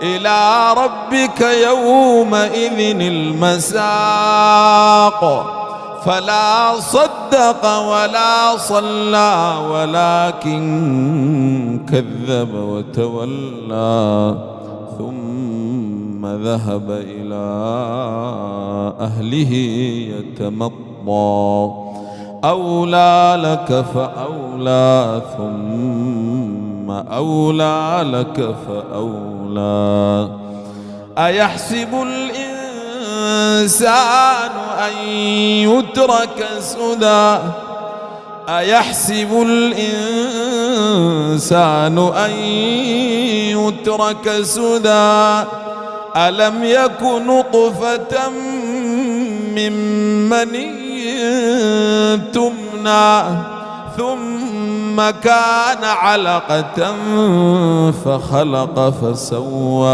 إلى ربك يومئذ المساق فلا صدق ولا صلى ولكن كذب وتولى ثم ذهب إلى أهله يتمطى أولى لك فأولى ثم أولى لك فأولى أيحسب الإنسان أن يترك سدى أيحسب الإنسان أن يترك سدى ألم يك نطفة من مني تمنى ثم كان علقة فخلق فسوى